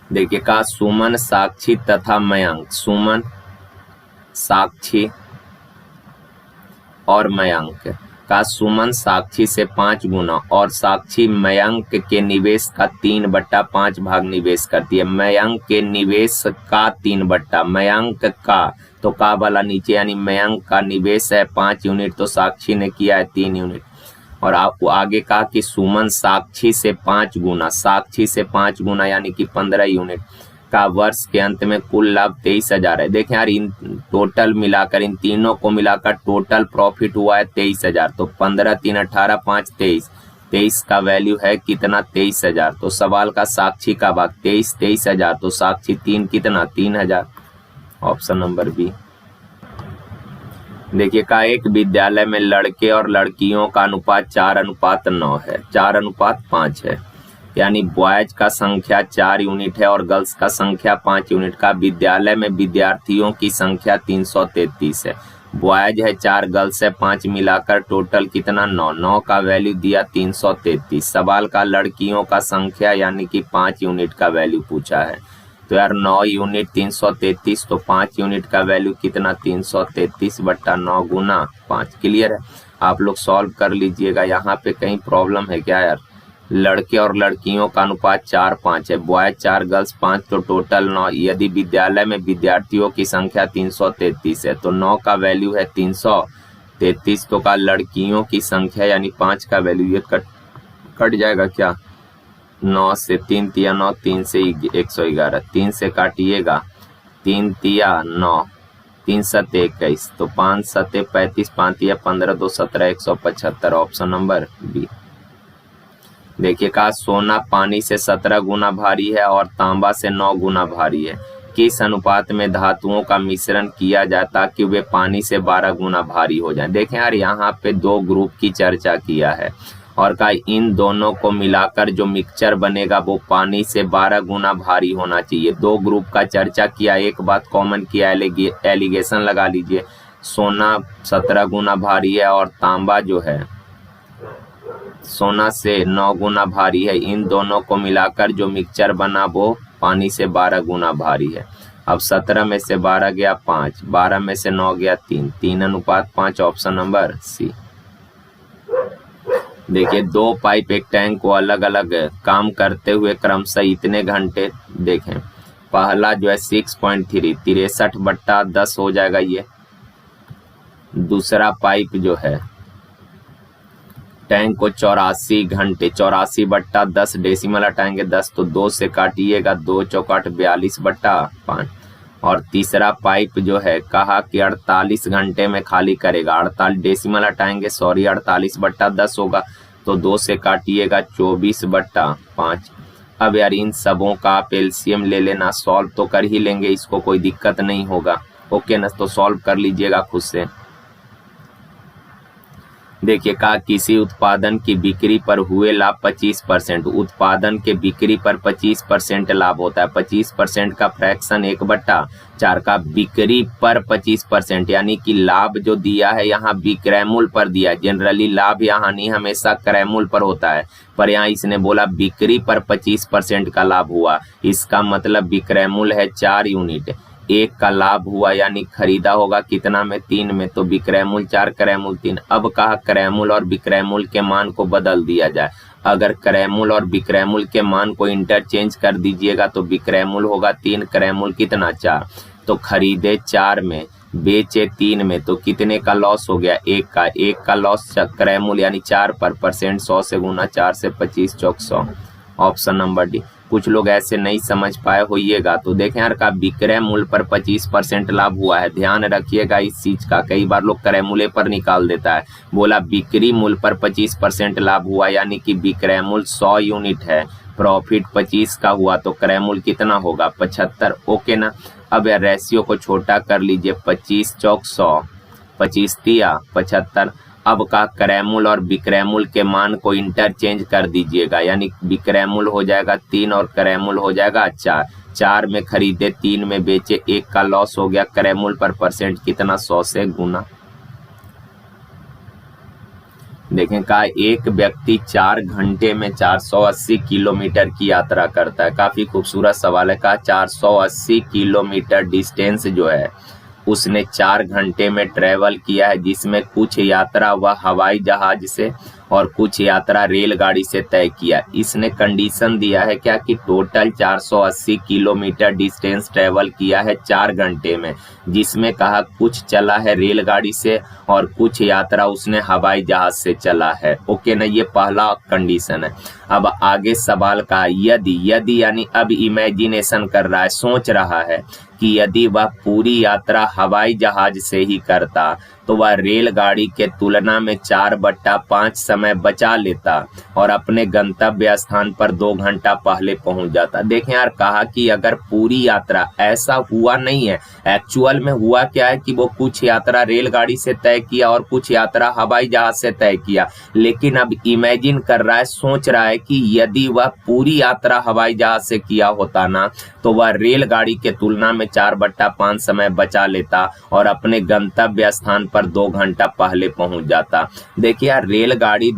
देखिए कहा सुमन साक्षी तथा मयंक, सुमन साक्षी और मयंक का सुमन साक्षी से 5 गुना और साक्षी मयंक के निवेश का 3/5 भाग निवेश करती है, मयंक के निवेश का 3/, मयंक का, तो का वाला नीचे, यानी मयंक का निवेश है 5 यूनिट, तो साक्षी ने किया है 3 यूनिट। और आपको आगे कहा कि सुमन साक्षी से 5 गुना यानी कि 15 यूनिट का वर्ष के अंत में कुल लाभ 23,000 है। देखें यार इन टोटल मिलाकर, इन तीनों को मिलाकर टोटल प्रॉफिट हुआ है 23,000, तो 15 3 18 5 23 का वैल्यू है कितना 23,000, तो सवाल का साक्षी का भाग 23,000, तो साक्षी 3 कितना 3,000, ऑप्शन नंबर बी। देखिए का एक विद्यालय में लड़के और लड़कियों का अनुपात 4:9 है, 4:5 है, यानी बॉयज का संख्या 4 यूनिट है और गर्ल्स का संख्या 5 यूनिट का। विद्यालय में विद्यार्थियों की संख्या 333 है, बॉयज है 4 गर्ल्स है 5, मिलाकर टोटल कितना 9 का वैल्यू दिया 333। सवाल का लड़कियों का संख्या यानी कि 5 यूनिट का वैल्यू पूछा है, तो यार 9 यूनिट 333, तो 5 यूनिट का वैल्यू कितना 333/9 गुना 5, क्लियर है। आप लोग सॉल्व कर लीजिएगा, यहाँ पे कहीं प्रॉब्लम है क्या यार। लड़के और लड़कियों का अनुपात 4:5 है, बॉय 4 गर्ल्स 5, तो टोटल 9। यदि विद्यालय में विद्यार्थियों की संख्या 333 है, तो 9 का वैल्यू है 333, तो का लड़कियों की संख्या यानी 5 का वैल्यू, ये कट जाएगा क्या, 9 से 3 तिया 9, 3 से 111, 3 से काटिएगा 3 तिया 9, 3 सत्ते 21, तो 5 सत्ते 35, 5 तिया 15, 2 17 175, ऑप्शन नंबर बी। देखिए कहा सोना पानी से 17 गुना भारी है और तांबा से 9 गुना भारी है, किस अनुपात में धातुओं का मिश्रण किया जाए ताकि वे पानी से 12 गुना भारी हो जाए। देखें यार यहाँ पे 2 ग्रुप की चर्चा किया है और कहा इन दोनों को मिलाकर जो मिक्सचर बनेगा वो पानी से 12 गुना भारी होना चाहिए। दो ग्रुप का चर्चा किया, एक बात कॉमन किया, एलिगेशन लगा लीजिए। सोना 17 गुना भारी है और तांबा जो है सोना से 9 गुना भारी है। इन दोनों को मिलाकर जो मिक्सचर बना वो पानी से 12 गुना भारी है। अब 17 में से 12 गया 5, 12 में से 9 गया 3, 3:5, ऑप्शन नंबर सी। देखिए, दो पाइप एक टैंक को अलग अलग काम करते हुए क्रमशः इतने घंटे, देखें पहला जो है 6.3 63/10 हो जाएगा ये। दूसरा पाइप जो है टैंक को 84 घंटे 84/10 डेसिमल हटाएंगे 10 तो 2 से काटिएगा, 2 चौकाट 42/5। और तीसरा पाइप जो है कहा कि 48 घंटे में खाली करेगा, 48 डेसिमल हटाएंगे 48/10 होगा तो 2 से काटिएगा 24/5। अब यार इन सबों का आप एलसीएम ले लेना, सॉल्व तो कर ही लेंगे, इसको कोई दिक्कत नहीं होगा। ओके ना, तो सॉल्व कर लीजिएगा खुद से। देखिए, कहा किसी उत्पादन की बिक्री पर हुए लाभ 25%। उत्पादन के बिक्री पर 25% लाभ होता है। 25% का फ्रैक्शन 1/4 का बिक्री पर 25%, यानी कि लाभ जो दिया है यहाँ विक्रयमूल्य पर दिया है। जनरली लाभ यहाँ नहीं, हमेशा क्रयमूल्य पर होता है, पर यहाँ इसने बोला बिक्री पर 25% का लाभ हुआ। इसका मतलब विक्रयमूल्य है 4 यूनिट, 1 का लाभ हुआ यानी खरीदा होगा कितना में, 3 में, तो विक्रयमूल्य 4 क्रयमूल्य 3। अब कहा क्रयमूल्य और विक्रयमूल्य के मान को बदल दिया जाए। अगर क्रयमूल्य और विक्रयमूल्य के मान को इंटरचेंज कर दीजिएगा तो विक्रयमूल्य होगा 3, क्रयमूल्य कितना 4। तो खरीदे 4 में, बेचे 3 में, तो कितने का लॉस हो गया, 1 का लॉस क्रयमूल्य यानी 4 पर परसेंट 100 से गुना 4 से 25 चौक 100, ऑप्शन नंबर डी। कुछ लोग ऐसे नहीं समझ पाए होइएगा तो देखें यार, का विक्रय मूल्य पर 25% लाभ हुआ है, ध्यान रखिएगा इस चीज का। कई बार लोग क्रय मूल्य पर निकाल देता है, बोला बिक्री मूल्य पर 25% लाभ हुआ यानी कि विक्रय मूल्य 100 यूनिट है, प्रॉफिट 25 का हुआ तो क्रय मूल्य कितना होगा 75। ओके ना। अब यार रेशियो को छोटा कर लीजिए, 25 चौक 100, 25 तिया 75। अब का क्रयमूल्य और विक्रयमूल्य के मान को इंटरचेंज कर दीजिएगा, यानी विक्रयमूल्य हो जाएगा 3 और क्रयमूल्य हो जाएगा 4। 4 में खरीदे 3 में बेचे, 1 का लॉस हो गया, क्रयमूल्य पर परसेंट कितना 100 से गुना। देखें कहा एक व्यक्ति 4 घंटे में 480 किलोमीटर की यात्रा करता है। काफी खूबसूरत सवाल है। कहा 480 किलोमीटर डिस्टेंस जो है उसने 4 घंटे में ट्रेवल किया है, जिसमें कुछ यात्रा वह हवाई जहाज से और कुछ यात्रा रेलगाड़ी से तय किया। इसने कंडीशन दिया है क्या कि टोटल 480 किलोमीटर डिस्टेंस ट्रेवल किया है 4 घंटे में, जिसमें कहा कुछ चला है रेलगाड़ी से और कुछ यात्रा उसने हवाई जहाज से चला है। ओके ना, ये पहला कंडीशन है। अब आगे सवाल का यदि यानी अब इमेजिनेशन कर रहा है, सोच रहा है कि यदि वह पूरी यात्रा हवाई जहाज से ही करता तो वह रेलगाड़ी के तुलना में 4/5 समय बचा लेता और अपने गंतव्य स्थान पर 2 घंटा पहले पहुंच जाता। देखें यार, कहा कि अगर पूरी यात्रा, ऐसा हुआ नहीं है, एक्चुअल में हुआ क्या है कि वो कुछ यात्रा रेलगाड़ी से तय किया और कुछ यात्रा हवाई जहाज से तय किया, लेकिन अब इमेजिन कर रहा है, सोच रहा है कि यदि वह पूरी यात्रा हवाई जहाज से किया होता ना तो वह रेलगाड़ी के तुलना में 4/5 समय बचा लेता और अपने गंतव्य स्थान पर 2 घंटा पहले पहुंच जाता। देखिए यार, रेलगाड़ी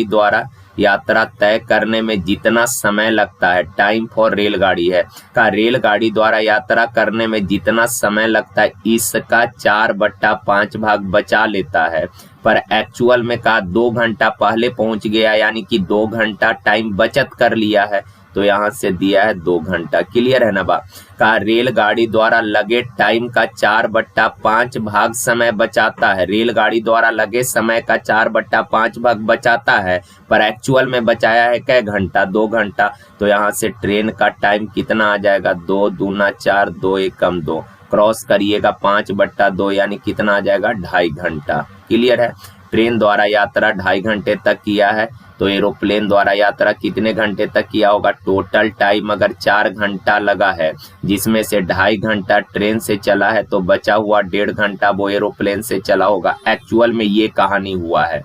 द्वारा यात्रा तय करने में जितना समय लगता है, टाइम फॉर रेलगाड़ी है का रेलगाड़ी द्वारा यात्रा करने में जितना समय लगता है इसका 4/5 भाग बचा लेता है, पर एक्चुअल में कहा 2 घंटा पहले पहुंच गया, यानी कि 2 घंटा टाइम बचत कर लिया है, तो यहाँ से दिया है 2 घंटा। क्लियर है ना बात। का रेलगाड़ी द्वारा लगे टाइम का 4/5 भाग समय बचाता है, रेलगाड़ी द्वारा लगे समय का 4/5 भाग बचाता है, पर एक्चुअल में बचाया है कै घंटा 2 घंटा। तो यहाँ से ट्रेन का टाइम कितना आ जाएगा 2 दूना 4, 2 एकम 2, क्रॉस करिएगा 5/2 यानी कितना आ जाएगा 2.5 घंटा। क्लियर है। ट्रेन द्वारा यात्रा 2.5 घंटे तक किया है, तो एरोप्लेन द्वारा यात्रा कितने घंटे तक किया होगा। टोटल टाइम अगर 4 घंटा लगा है, जिसमें से 2.5 घंटा ट्रेन से चला है, तो बचा हुआ 1.5 घंटा वो एरोप्लेन से चला होगा। एक्चुअल में ये कहानी हुआ है।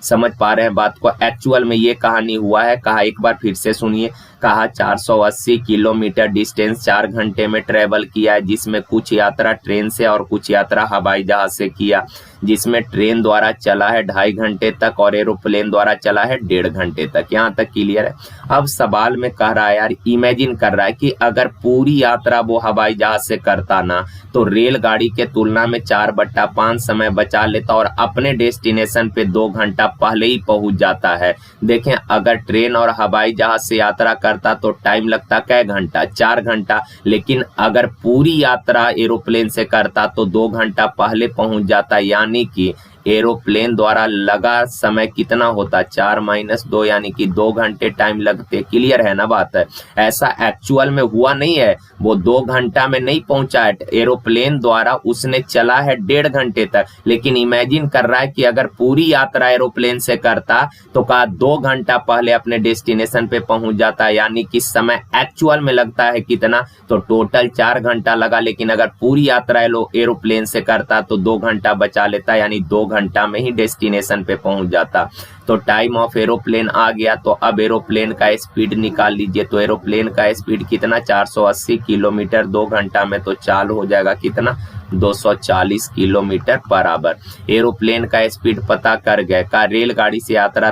समझ पा रहे हैं बात को। एक्चुअल में ये कहानी हुआ है। कहा, एक बार फिर से सुनिए। कहा 480 किलोमीटर डिस्टेंस 4 घंटे में ट्रेवल किया है, जिसमें कुछ यात्रा ट्रेन से और कुछ यात्रा हवाई जहाज से किया, जिसमें ट्रेन द्वारा चला है 2.5 घंटे तक और एरोप्लेन द्वारा चला है 1.5 घंटे तक। यहाँ तक क्लियर है। अब सवाल में कह रहा है यार, इमेजिन कर रहा है कि अगर पूरी यात्रा वो हवाई जहाज से करता ना, तो रेलगाड़ी के तुलना में 4/5 समय बचा लेता और अपने डेस्टिनेशन पे 2 घंटा पहले ही पहुंच जाता है। देखें, अगर ट्रेन और हवाई जहाज से यात्रा करता तो टाइम लगता कै घंटा? 4 घंटा। लेकिन अगर पूरी यात्रा एरोप्लेन से करता तो 2 घंटा पहले पहुंच जाता। यानी कि एरोप्लेन द्वारा लगा समय कितना होता? 4 - 2, यानी कि 2 घंटे टाइम लगते। क्लियर है ना बात? ऐसा एक्चुअल में हुआ नहीं है। वो 2 घंटा में नहीं पहुंचा है, एरोप्लेन द्वारा उसने चला है 1.5 घंटे तक। लेकिन इमेजिन कर रहा है कि अगर पूरी यात्रा एरोप्लेन से करता तो कहा 2 घंटा पहले अपने डेस्टिनेशन पे पहुंच जाता। यानी कि समय एक्चुअल में लगता है कितना? तो टोटल 4 घंटा लगा, लेकिन अगर पूरी यात्रा एरोप्लेन से करता तो 2 घंटा बचा लेता, यानी 2 घंटा में ही डेस्टिनेशन पे पहुंच जाता। तो टाइम ऑफ एरोप्लेन आ गया। तो अब एरोप्लेन का स्पीड निकाल लीजिए। तो एरोप्लेन का स्पीड कितना? 480 किलोमीटर 2 घंटा में, तो चाल हो जाएगा कितना? 240 किलोमीटर पर आवर। एरोप्लेन का स्पीड पता कर गए। का रेलगाड़ी से यात्रा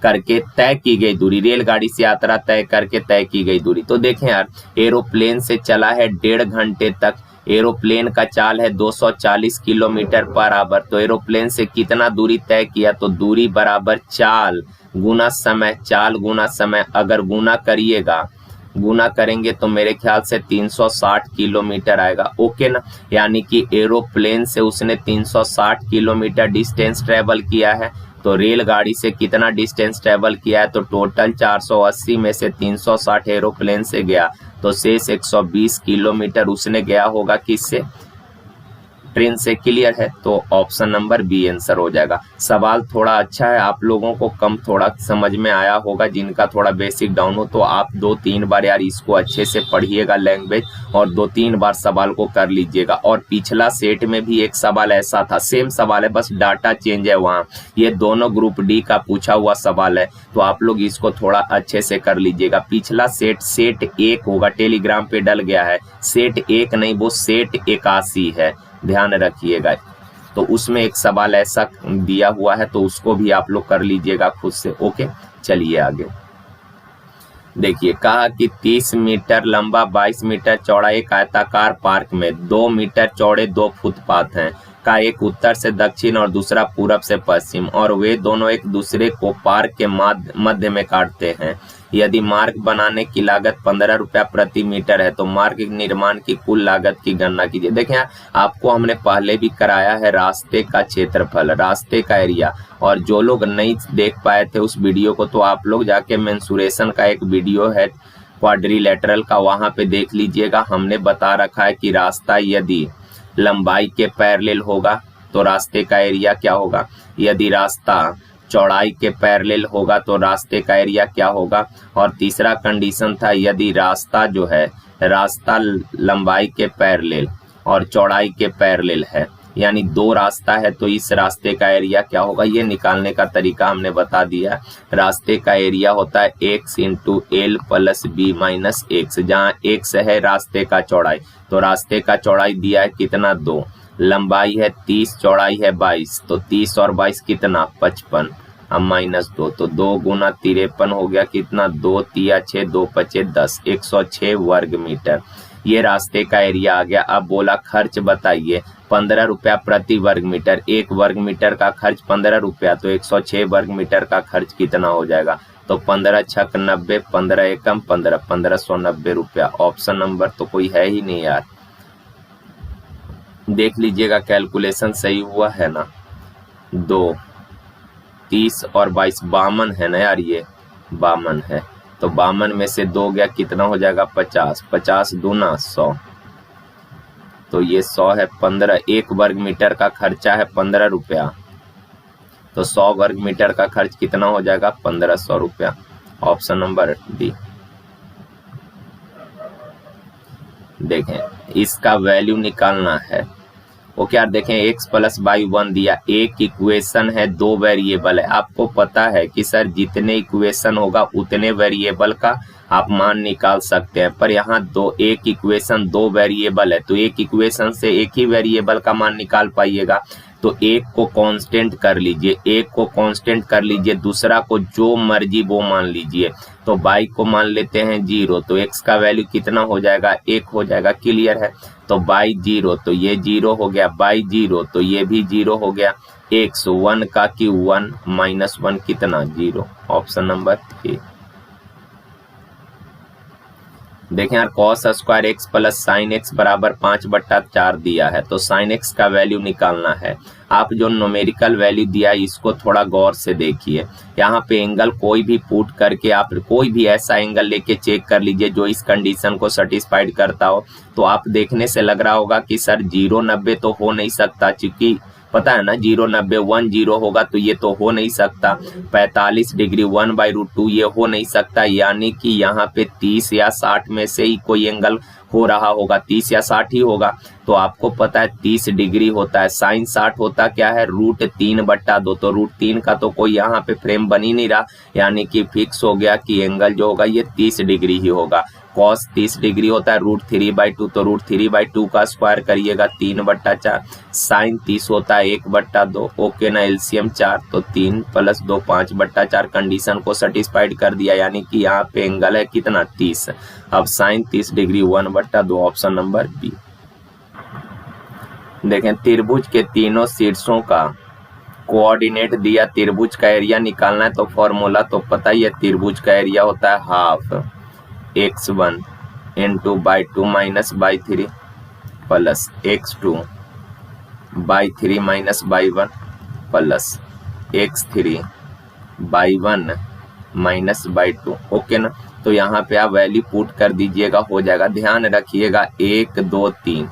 करके तय की गई दूरी, रेलगाड़ी से यात्रा तय करके तय की गई दूरी। तो देखें यार, एरोप्लेन से चला है 1.5 घंटे तक, एरोप्लेन का चाल है 240 किलोमीटर पर आवर। तो एरोप्लेन से कितना दूरी तय किया? तो दूरी बराबर चाल गुना समय, चाल गुना समय। अगर गुना करिएगा, गुना करेंगे तो मेरे ख्याल से 360 किलोमीटर आएगा। ओके ना? यानी कि एरोप्लेन से उसने 360 किलोमीटर डिस्टेंस ट्रेवल किया है। तो रेलगाड़ी से कितना डिस्टेंस ट्रेवल किया है? तो टोटल 480 में से 360 एरोप्लेन से गया, तो शेष 120 किलोमीटर उसने गया होगा किससे? ट्रेन से। क्लियर है? तो ऑप्शन नंबर बी आंसर हो जाएगा। सवाल थोड़ा अच्छा है, आप लोगों को कम थोड़ा समझ में आया होगा। जिनका थोड़ा बेसिक डाउन हो तो आप 2-3 बार यार इसको अच्छे से पढ़िएगा लैंग्वेज, और 2-3 बार सवाल को कर लीजिएगा। और पिछला सेट में भी एक सवाल ऐसा था, सेम सवाल है, बस डाटा चेंज है वहाँ। ये दोनों ग्रुप डी का पूछा हुआ सवाल है, तो आप लोग इसको थोड़ा अच्छे से कर लीजिएगा। पिछला सेट 1 होगा, टेलीग्राम पे डल गया है। सेट 1 नहीं, वो सेट 81 है, ध्यान रखिएगा। तो उसमें एक सवाल ऐसा दिया हुआ है, तो उसको भी आप लोग कर लीजिएगा खुद से। ओके, चलिए आगे देखिए। कहा कि 30 मीटर लंबा 22 मीटर चौड़ा एक आयताकार पार्क में 2 मीटर चौड़े 2 फुटपाथ हैं। का एक उत्तर से दक्षिण और दूसरा पूरब से पश्चिम, और वे दोनों एक दूसरे को पार्क के मध्य में काटते हैं। यदि मार्ग बनाने की लागत 15 रुपया प्रति मीटर है, तो मार्ग निर्माण की कुल लागत की गणना कीजिए। देखें, आपको हमने पहले भी कराया है रास्ते का क्षेत्रफल, रास्ते का एरिया। और जो लोग नहीं देख पाए थे उस वीडियो को, तो आप लोग जाके मेंसुरेशन का एक वीडियो है क्वाड्रिलेटरल का, वहां पे देख लीजिएगा। हमने बता रखा है कि रास्ता यदि लंबाई के पैरेलल होगा तो रास्ते का एरिया क्या होगा, यदि रास्ता चौड़ाई के पैरेलल होगा तो रास्ते का एरिया क्या होगा। और तीसरा कंडीशन था, यदि रास्ता जो है, रास्ता लंबाई के पैरेलल और चौड़ाई के पैरेलल है, यानी 2 रास्ता है, तो इस रास्ते का एरिया क्या होगा। ये निकालने का तरीका हमने बता दिया। रास्ते का एरिया होता है x × l + b - x, जहाँ x है रास्ते का चौड़ाई। तो रास्ते का चौड़ाई दिया है कितना? 2, लंबाई है 30, चौड़ाई है 22, तो 30 और 22 कितना? 55, अब -2, तो 2 × 53 हो गया कितना? 2 × 3 = 6, 2 × 5 = 10, 106 वर्ग मीटर। ये रास्ते का एरिया आ गया। अब बोला खर्च बताइए, 15 रुपया प्रति वर्ग मीटर। 1 वर्ग मीटर का खर्च 15 रुपया, तो 106 वर्ग मीटर का खर्च कितना हो जाएगा? तो 15 × 6 = 90, 15 एकम 15, 1590 रुपया। ऑप्शन नंबर तो कोई है ही नहीं यार। देख लीजिएगा कैलकुलेशन सही हुआ है ना? 2, 30 और 22 52 है ना यार, ये 52 है। तो 52 में से 2 गया, कितना हो जाएगा? 50, 50 दूना 100, तो ये 100 है। 15, 1 वर्ग मीटर का खर्चा है 15 रुपया, तो 100 वर्ग मीटर का खर्च कितना हो जाएगा? 1500 रुपया। Option number D. देखें, इसका वैल्यू निकालना है। ओके यार, देखें x प्लस बाई 1 दिया, एक इक्वेशन है, दो वेरिएबल है। आपको पता है कि सर जितने इक्वेशन होगा उतने वेरिएबल का आप मान निकाल सकते हैं, पर यहाँ एक इक्वेशन दो वेरिएबल है, तो एक इक्वेशन से एक ही वेरिएबल का मान निकाल पाइएगा। तो एक को कांस्टेंट कर लीजिए, एक को कांस्टेंट कर लीजिए, दूसरा को जो मर्जी वो मान लीजिए। तो बाई को मान लेते हैं 0, तो x का वैल्यू कितना हो जाएगा, 1 हो जाएगा। क्लियर है? तो बाई 0 तो ये 0 हो गया, बाई 0 तो ये भी 0 हो गया। x 1 का क्यू 1 माइनस 1 कितना, 0। Option number A. देखें यार, cos square x plus sine x बराबर 5/4 दिया है, तो साइन एक्स का वैल्यू निकालना है। आप जो न्यूमेरिकल वैल्यू दिया है इसको थोड़ा गौर से देखिए। यहाँ पे एंगल कोई भी पुट करके आप कोई भी ऐसा एंगल लेके चेक कर लीजिए जो इस कंडीशन को सेटिस्फाइड करता हो। तो आप देखने से लग रहा होगा कि सर 0-90 तो हो नहीं सकता, क्योंकि पता है ना 0-90 10 होगा, तो ये तो हो नहीं सकता। 45 डिग्री 1/√2 ये हो नहीं सकता, यानी कि यहाँ पे 30 या 60 में से ही कोई एंगल हो रहा होगा, 30 या 60 ही होगा। तो आपको पता है 30 डिग्री होता है, साइन 60 होता क्या है, √3/2। तो √3 का तो कोई यहाँ पे फ्रेम बन ही नहीं रहा, यानी कि फिक्स हो गया कि एंगल जो होगा ये 30 डिग्री ही होगा। कॉस 30 डिग्री होता है √3/2, तो √3/2 का स्क्वायर करिएगा 3/4। साइन 30 होता है 1/2। ओके ना, एलसीएम 4, तो 3 + 2 5/4। कंडीशन को सेटिस्फाइड कर दिया, यानी कि यहाँ पे एंगल है कितना, 30। अब sine 30 degree 1/2, option number B. देखें, त्रिभुज के तीनों शीर्षों का कोऑर्डिनेट दिया, त्रिभुज का एरिया निकालना है। तो फॉर्मूला तो पता ही है, त्रिभुज का एरिया होता है half x1 × /2 - /3 plus x2 /3 - /1 plus x3 /1 - /2। Okay ना, तो यहाँ पे आप वैल्यू पुट कर दीजिएगा, हो जाएगा। ध्यान रखिएगा 1 2 3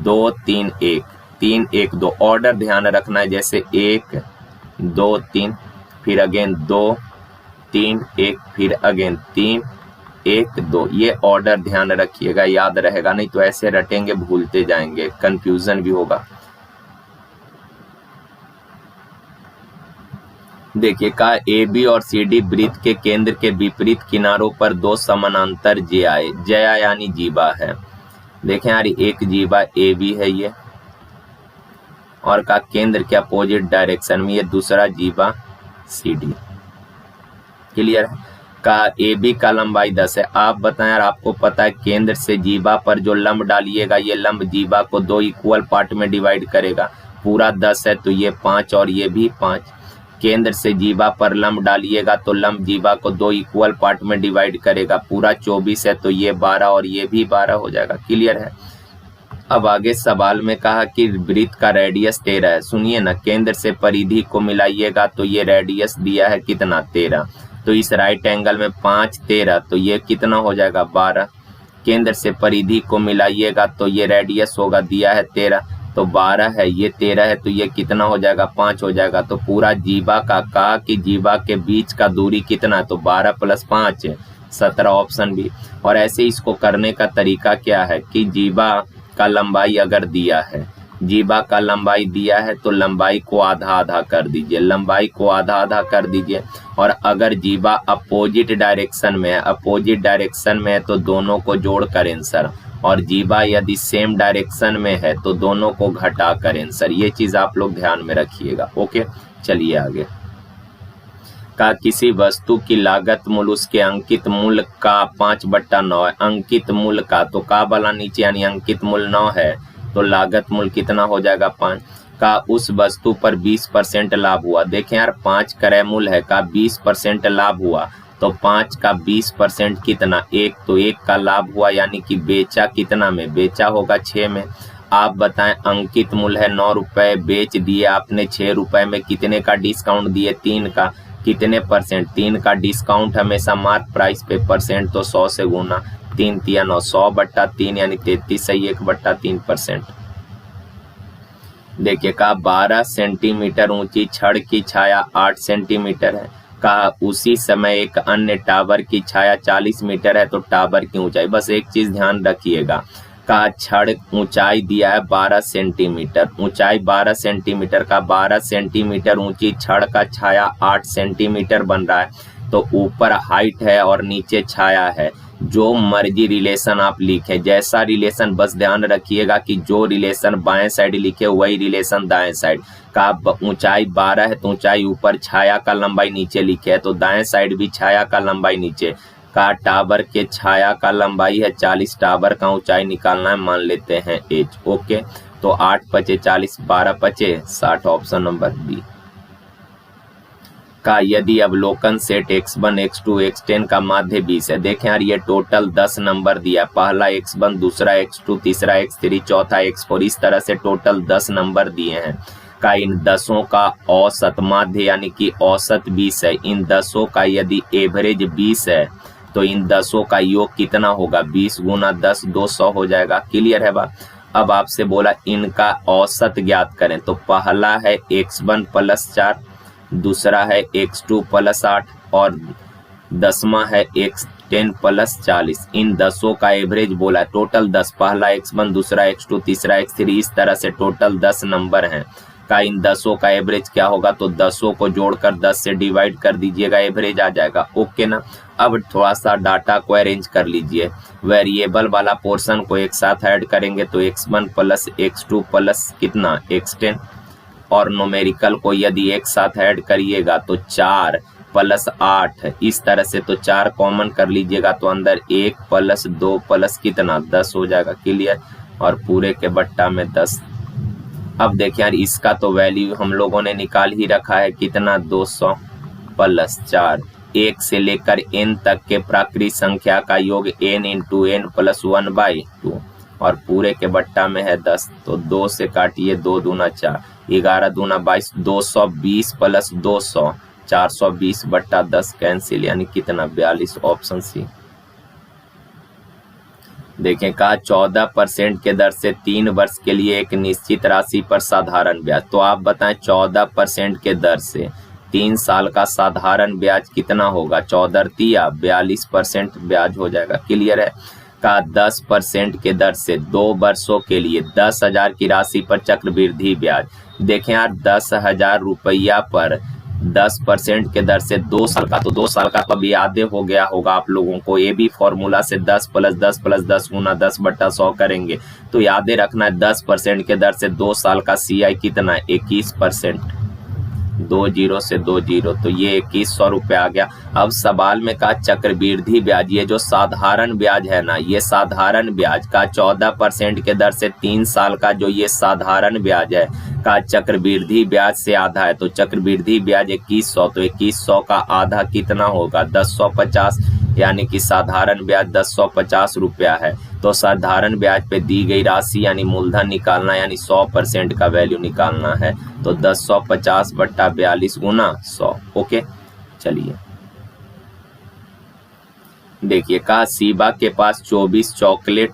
2 3 1 3 1 2 ऑर्डर ध्यान रखना है, जैसे 1 2 3 फिर अगेन 2 3 1 फिर अगेन 3 1 2, ये ऑर्डर ध्यान रखिएगा, याद रहेगा, नहीं तो ऐसे रटेंगे भूलते जाएंगे, कंफ्यूजन भी होगा। देखिए का AB और CD वृत्त के केंद्र के विपरीत किनारों पर दो समानांतर ज्या यानी जीवा है। देखें यार, एक जीवा AB है ये, और का केंद्र के अपोजिट डायरेक्शन में ये दूसरा जीवा CD। क्लियर है? का AB का लंबाई 10 है। आप बताएं यार, आपको पता है केंद्र से जीवा पर जो लंब डालिएगा, ये लंब जीवा को 2 इक्वल पार्ट में डिवाइड करेगा। पूरा 10 है तो ये 5 और ये भी 5। केंद्र से जीवा पर लंब डालिएगा तो लंब जीवा को 2 इक्वल पार्ट में डिवाइड करेगा। पूरा 24 है तो ये 12 और ये भी 12 हो जाएगा। क्लियर है? अब आगे सवाल में कहा कि वृत्त का रेडियस 13 है। सुनिए ना, केंद्र से परिधि को मिलाइएगा तो ये रेडियस दिया है कितना, 13। तो इस राइट एंगल में 5 13, तो ये कितना हो जाएगा, 12। केंद्र से परिधि को मिलाइएगा तो ये रेडियस होगा, दिया है 13, तो 12 है, ये 13 है, तो ये कितना हो जाएगा, 5 हो जाएगा। तो पूरा जीवा का कहा कि जीवा के बीच का दूरी कितना, तो 12 + 5 17, ऑप्शन बी। और ऐसे इसको करने का तरीका क्या है कि जीवा का लंबाई अगर दिया है, जीवा का लंबाई दिया है तो लंबाई को आधा आधा कर दीजिए, लंबाई को आधा आधा कर दीजिए। और अगर जीवा अपोजिट डायरेक्शन में है, अपोजिट डायरेक्शन में है तो दोनों को जोड़ कर आंसर, और जीवा यदि सेम डायरेक्शन में है तो दोनों को घटा कर आंसर। ये चीज आप लोग ध्यान में रखिएगा। ओके, चलिए आगे। का किसी वस्तु की लागत मूल्य उसके अंकित मूल्य का 5/9 है। अंकित मूल्य का तो का वाला नीचे, यानी अंकित मूल्य 9 है तो लागत मूल्य कितना हो जाएगा, 5। का उस वस्तु पर 20% लाभ हुआ। देखें यार, 5 क्रय मूल्य है, का 20% लाभ हुआ तो 5 का 20% कितना, 1। तो 1 का लाभ हुआ, यानी कि बेचा कितना में, बेचा होगा 6 में। आप बताएं, अंकित मूल्य है 9 रुपए, बेच दिए आपने 6 रुपए में, कितने का डिस्काउंट दिए, 3 का। कितने परसेंट, 3 का डिस्काउंट हमेशा मार्क प्राइस पे परसेंट, तो 100 से गुना, 3 × 9 100/3 यानी 33 सही 1/3%। देखिए का 12 सेंटीमीटर ऊंची छड़ की छाया 8 सेंटीमीटर है। का उसी समय एक अन्य टावर की छाया 40 मीटर है, तो टावर की ऊंचाई, बस एक चीज ध्यान रखिएगा, का छड़ ऊंचाई दिया है 12 सेंटीमीटर, ऊंचाई 12 सेंटीमीटर का 12 सेंटीमीटर ऊंची छड़ का छाया 8 सेंटीमीटर बन रहा है। तो ऊपर हाइट है और नीचे छाया है। जो मर्जी रिलेशन आप लिखे, जैसा रिलेशन, बस ध्यान रखिएगा कि जो रिलेशन बाएं साइड लिखे वही रिलेशन दाएं साइड का। ऊंचाई 12 है तो ऊंचाई ऊपर, छाया का लंबाई नीचे लिखे है तो दाएं साइड भी छाया का लंबाई नीचे का। टावर के छाया का लंबाई है 40, टावर का ऊंचाई निकालना है, मान लेते हैं h। ओके, तो 8 पचे 40, 12 पचे 60, ऑप्शन नंबर बी। का यदि अवलोकन सेट x1 x2 x10 का माध्य 20 है। देखें यार, ये टोटल 10 नंबर दिया, पहला x1, दूसरा x2, तीसरा x3, चौथा x4, इस तरह से टोटल 10 नंबर दिए हैं। का इन 10 का औसत माध्य यानी कि औसत 20 है। इन 10 का यदि एवरेज 20 है तो इन 10 का योग कितना होगा, 20 गुना 10, 200 हो जाएगा। क्लियर है बात। अब आपसे बोला इनका औसत ज्ञात करें, तो पहला है x1 + 4, दूसरा है x2 + 8 और 10वां है x10 + 40। इन 10 का एवरेज बोला, टोटल 10, पहला x1, दूसरा x2, तीसरा x3, इस तरह से टोटल 10 नंबर हैं। का इन 10 का एवरेज क्या होगा, तो 10 को जोड़कर 10 से डिवाइड कर दीजिएगा, एवरेज आ जाएगा। ओके ना। अब थोड़ा सा डाटा को अरेंज कर लीजिए। वेरिएबल वाला पोर्शन को एक साथ ऐड करेंगे तो x1 + x2 + कितना, x10, और न्यूमेरिकल को यदि एक साथ ऐड करिएगा तो 4 + 8, इस तरह से। तो 4 कॉमन कर लीजिएगा तो अंदर 1 + 2 + कितना, 10 हो जाएगा। क्लियर। और पूरे के बट्टा में 10। अब देखिए यार, इसका तो वैल्यू हम लोगों ने निकाल ही रखा है, कितना, 200 + 4। 1 से लेकर n तक के प्राकृत संख्या का योग n × n + 1/2 और पूरे के बट्टा में है 10। तो 2 से काटिए, 2 दूना 4, 11 दूना 22, 220 + 200, 420/10 कैंसिल, यानी कितना, 42, ऑप्शन सी। देखें, कहा 14% के दर से 3 वर्ष के लिए एक निश्चित राशि पर साधारण ब्याज। तो आप बताएं 14% के दर से 3 साल का साधारण ब्याज कितना होगा, 14 तिया 42% ब्याज हो जाएगा। क्लियर है। का 10% के दर से 2 वर्षों के लिए 10,000 की राशि पर चक्रवृद्धि ब्याज। देखें यार, 10,000 रुपया पर 10% के दर से 2 साल का, तो 2 साल का तो अभी याद हो गया होगा आप लोगों को। ये भी फॉर्मूला से 10 + 10 + 10 गुना 10/100 करेंगे तो याद रखना है 10% के दर से 2 साल का CI कितना है, 21%। 2 0 से 2 0, तो ये 2100 रुपये आ गया। अब सवाल में कहा चक्रवृद्धि ब्याज, ये जो साधारण ब्याज है ना, ये साधारण ब्याज का 14% के दर से 3 साल का जो ये साधारण ब्याज है का चक्रवृद्धि ब्याज से आधा है। तो चक्रवृद्धि ब्याज 2100, तो 2100 का आधा कितना होगा, 1050, यानी कि साधारण ब्याज 1050 रुपया है। तो साधारण ब्याज पे दी गई राशि यानी मूलधन निकालना, यानी 100% का वैल्यू निकालना है। तो 1050/42 गुना 100। ओके, चलिए देखिए, कहा शिवा के पास 24 चॉकलेट,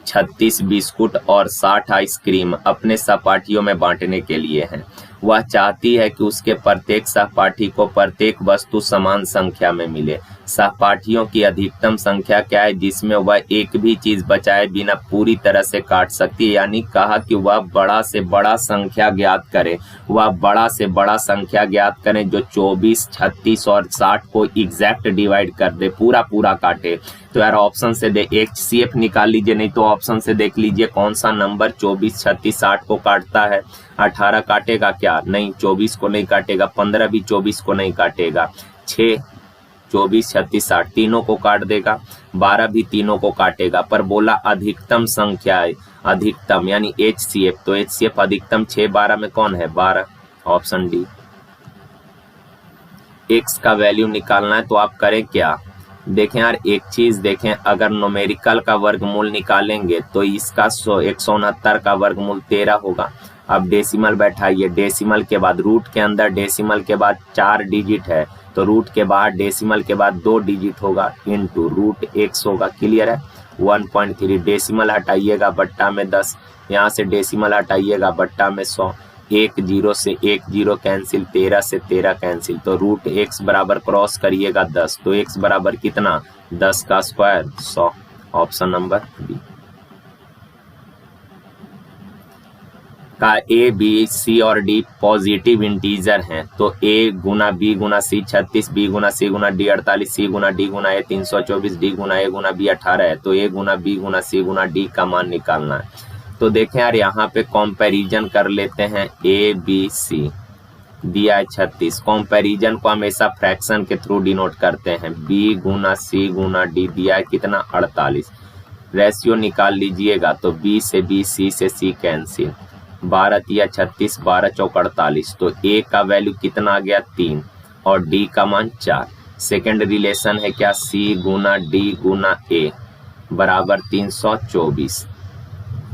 36 बिस्कुट और 60 आइसक्रीम अपने सहपाठियों में बांटने के लिए हैं। वह चाहती है कि उसके प्रत्येक सहपाठी को प्रत्येक वस्तु समान संख्या में मिले। सहपाठियों की अधिकतम संख्या क्या है जिसमें वह एक भी चीज बचाए बिना पूरी तरह से काट सकती है। यानी कहा कि वह बड़ा से बड़ा संख्या ज्ञात करे, वह बड़ा से बड़ा संख्या ज्ञात करें जो 24, 36 और 60 को एग्जैक्ट डिवाइड कर दे, पूरा पूरा काटे। तो यार ऑप्शन से दे HCF निकाल लीजिए, नहीं तो ऑप्शन से देख लीजिए कौन सा नंबर 24, 36, 60 को काटता है। 18 काटेगा क्या, नहीं, 24 को नहीं काटेगा। 15 भी 24 को नहीं काटेगा। 6, 24, 36, 60 तीनों को काट देगा। 12 भी तीनों को काटेगा। पर बोला अधिकतम संख्या है, अधिकतम यानी HCF, तो HCF अधिकतम 6, 12 में कौन है, 12, ऑप्शन डी। X का वैल्यू निकालना है तो आप करें क्या, देखें यार एक चीज देखें, अगर न्यूमेरिकल का वर्गमूल निकालेंगे तो इसका 169 का वर्गमूल 13 होगा। अब डेसिमल बैठाइए, डेसिमल के बाद रूट के अंदर डेसिमल के बाद 4 डिजिट है तो रूट के बाहर डेसिमल के बाद 2 डिजिट होगा इनटू रूट x होगा। क्लियर है। 1.3 डेसिमल हटाइएगा बट्टा में 10, यहाँ से डेसिमल हटाइएगा बट्टा में 100, 1 0 से 1 0 कैंसिल, 13 से 13 कैंसिल, तो रूट x बराबर क्रॉस करिएगा 10, तो x बराबर कितना, 10 का स्क्वायर 100, ऑप्शन नंबर बी। का ए बी सी और डी पॉजिटिव इंटीजर हैं, तो ए गुना बी गुना सी 36, बी गुना सी गुना डी 48, सी गुना डी गुना ए 324, डी गुना ए गुना बी 18 है। तो ए गुना बी गुना सी गुना डी का मान निकालना है। तो देखें यार, यहाँ पे कंपैरिजन कर लेते हैं। ए बी सी दिया है 36, कंपैरिजन को हमेशा फ्रैक्शन के थ्रू डिनोट करते हैं। बी गुना सी गुना डी दिया है कितना 48, रेशियो निकाल लीजिएगा तो बी से बी, सी से सी कैंसिल, 12 या 36, 12 चौक 48। तो ए का वैल्यू कितना आ गया 3 और डी का मान 4। सेकेंड रिलेशन है क्या, सी गुना डी गुना ए बराबर 324,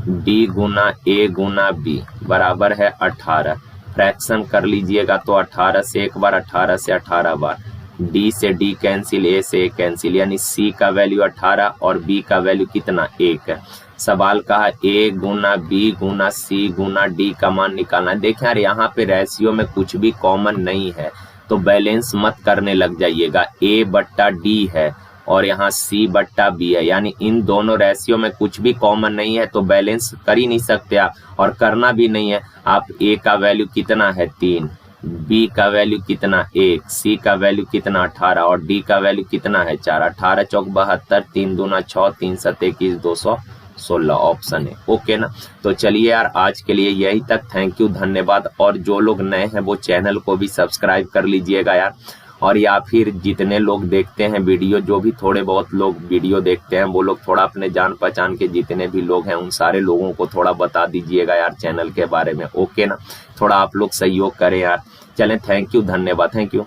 डी गुना ए गुना बी बराबर है 18। फ्रैक्शन कर लीजिएगा तो 18 से एक बार, 18 से 18 बार, डी से डी कैंसिल, ए से ए कैंसिल, यानी सी का वैल्यू 18 और बी का वैल्यू कितना 1 है। सवाल कहा ए गुना बी गुना सी गुना डी का मान निकालना है। देखें यार, यहाँ पे रेशियो में कुछ भी कॉमन नहीं है, तो बैलेंस मत करने लग जाइएगा। ए बट्टा डी है और यहाँ सी बट्टा बी है, यानी इन दोनों रेशियो में कुछ भी कॉमन नहीं है, तो बैलेंस कर ही नहीं सकते आप, और करना भी नहीं है। आप ए का वैल्यू कितना है 3, बी का वैल्यू कितना 1, सी का वैल्यू कितना 18 और डी का वैल्यू कितना है 4। 18 चौक 72, 3 दूना 6, 3 7 21, 216 ऑप्शन है। ओके ना। तो चलिए यार, आज के लिए यही तक। थैंक यू, धन्यवाद। और जो लोग नए हैं वो चैनल को भी सब्सक्राइब कर लीजिएगा यार। और या फिर जितने लोग देखते हैं वीडियो, जो भी थोड़े बहुत लोग वीडियो देखते हैं, वो लोग थोड़ा अपने जान पहचान के जितने भी लोग हैं उन सारे लोगों को थोड़ा बता दीजिएगा यार चैनल के बारे में। ओके ना, थोड़ा आप लोग सहयोग करें यार। चलें, थैंक यू, धन्यवाद, थैंक यू।